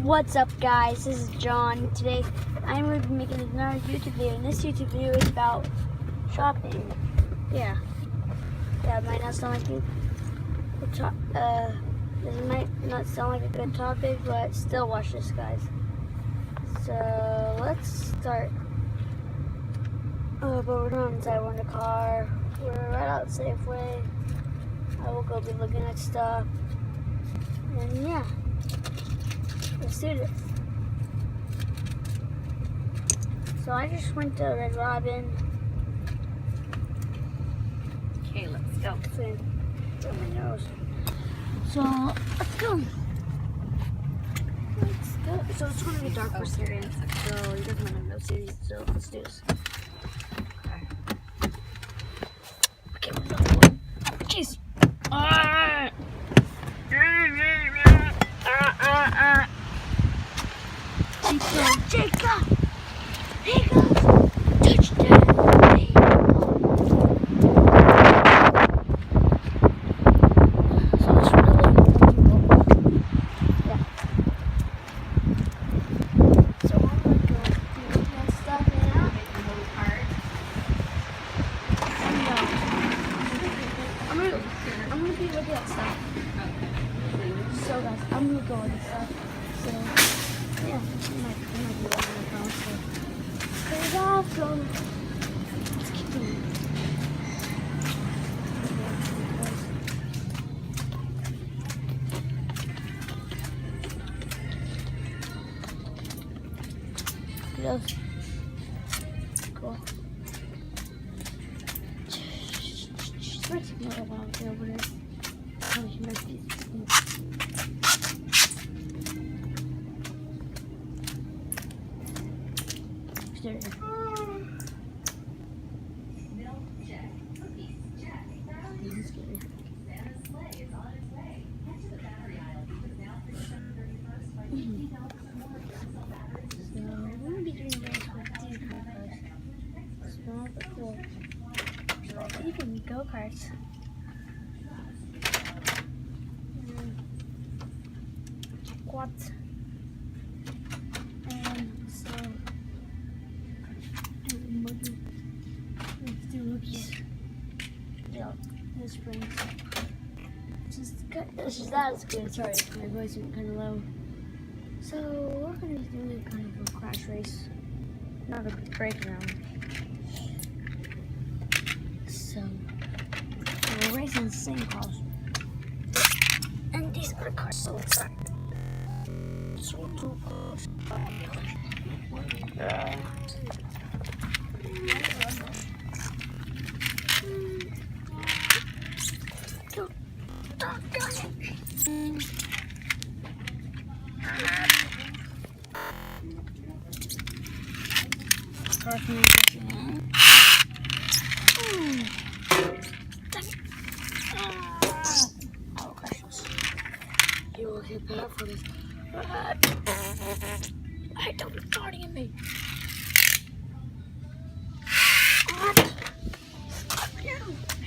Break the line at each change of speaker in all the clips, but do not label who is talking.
What's up, guys? This is John. Today I'm going to be making another YouTube video, and this YouTube video is about shopping. Yeah, it might not sound like this might not sound like a good topic, but still watch this, guys. So let's start. But we're not inside. We're in the car. We're right out Safeway. I will go be looking at stuff, and yeah. Let's do this. So I just went to Red Robin.
Okay, let's go.
My nose. So let's go. Let's go. So it's gonna be dark for Syrian. So he doesn't want to go serious. So let's do this. Okay. Jeez. Jacob! He goes! Touchdown! So it's really yeah. So I'm gonna go do that stuff now. I'm gonna be looking at stuff. So guys, I'm gonna go with this stuff. So yeah, I might be watching the phone, so it's awesome. Let's keep doing it. Yes. Cool. She might take me a while to open it. Oh, she might be. There it is. Small but cool. Even go-karts. Quads. And so let's do rookies. Yeah, this brings just that is good. Sorry, my voice went kind of low. So we're gonna be doing kind of a crash race, not a breakdown. So we're racing the same cars, and these are the cars. So let's start. So two cars. You will get better for this. I don't be starting at me.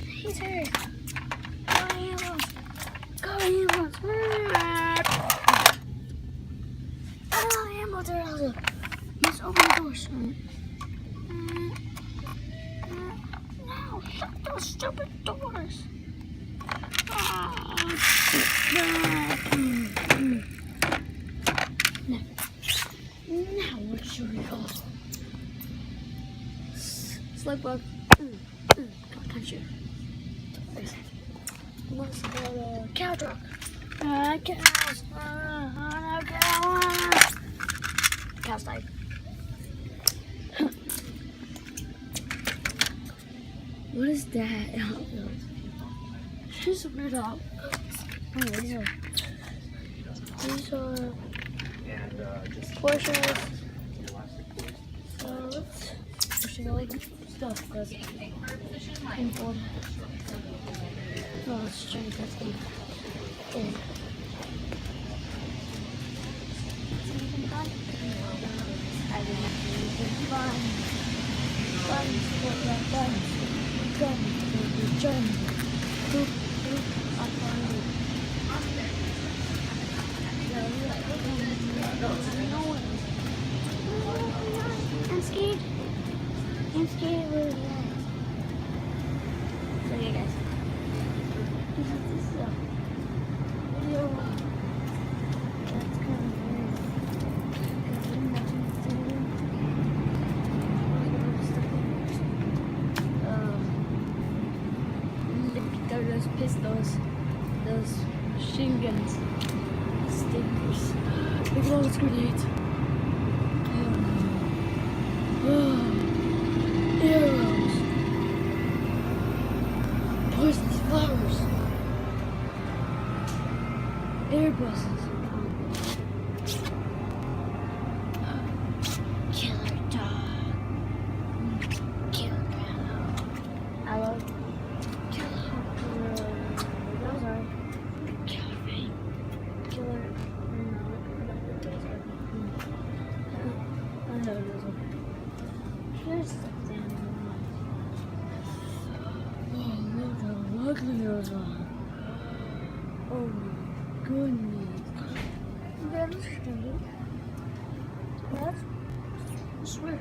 He's hurt. Go ambulance. Go ambulance. Oh, ambulance are out. Let's open the doors. No, shut those stupid doors. Now where should we go? Slipbug. Don't touch it. Let's go to cow truck. Cows. Cows died. What is that? Just a weird dog. Oh, these are Porsches. So let's like stuff because import. Oh, let's try to get them. Okay. Fun. No one. I'm scared. I'm scared really bad. So yeah, guys. This is a video that's kind of weird. Because I'm watching this video. Look at those pistols, those machine guns, stickers. Look at all those grenades. Arrows. Poisonous flowers. Airbuses. Killer dog. Killer grandma. I love killer. Those are killer rain. Killer. I know those are. Here's something. Oh, look how ugly those are. Oh my goodness. That's scary. That's weird.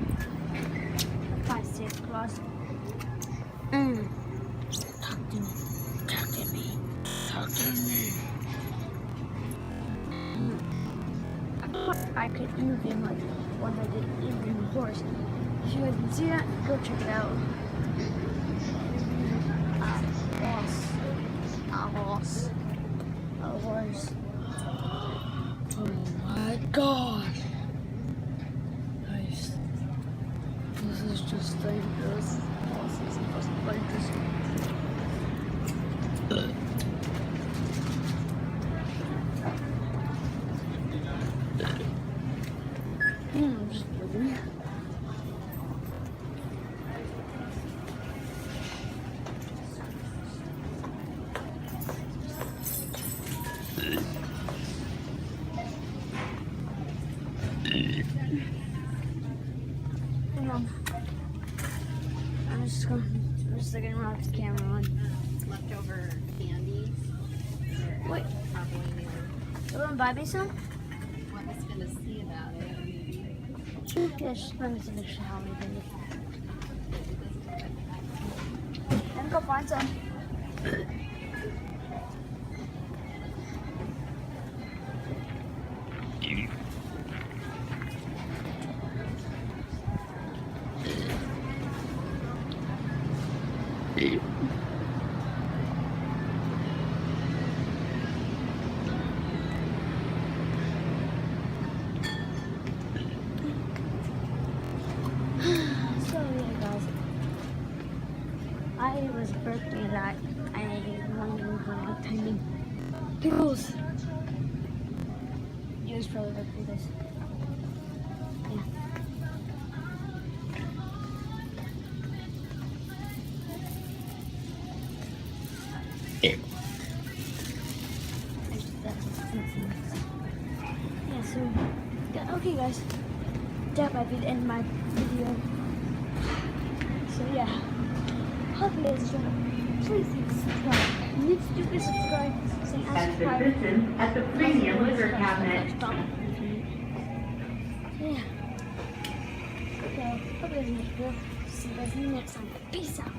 If I stay close. Talk to me. Talk to me. Talk to me. I could even like one I did even horse. If you haven't seen it, go check it out. A horse. Oh my god. Nice. This is just dangerous. This is just dangerous. Just kidding. Hang on. I'm just gonna rock the camera on.
Leftover candies.
Wait.
Probably
You wanna buy me some?
what was gonna see about it.
Yeah, just bring me some to shower me, baby. Let me go find some. So yeah, guys, I was birthday that I wanted for like timing pickles. You guys probably look through this. Yeah. Yeah, so yeah, okay guys. That might be the end of my video. So yeah. Hope you guys enjoyed. Please subscribe. You need to do is subscribe. Say unsubscribe.
At the premium liquor cabinet.
Yeah. Okay. Hope you guys enjoyed. See you guys next time. Peace out.